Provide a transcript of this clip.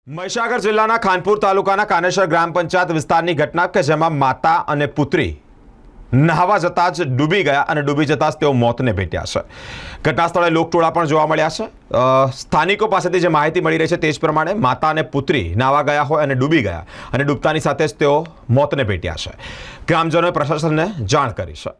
મહીસાગર જિલ્લાના ખાનપુર તાલુકાના કાનેસર ગ્રામ પંચાયત વિસ્તારની ઘટના કે જેમાં માતા અને પુત્રી નહાવા જતા જ ડૂબી ગયા અને ડૂબી જતા જ તેઓ મોતને ભેટ્યા છે। ઘટના સ્થળે લોકટોળા પણ જોવા મળ્યા છે। સ્થાનિકો પાસેથી જે માહિતી મળી રહી છે તે જ પ્રમાણે માતા અને પુત્રી નાવા ગયા હોય અને ડૂબી ગયા અને ડૂબતાની સાથે જ તેઓ મોતને ભેટ્યા છે। ગ્રામજનોએ પ્રશાસનને જાણ કરી છે।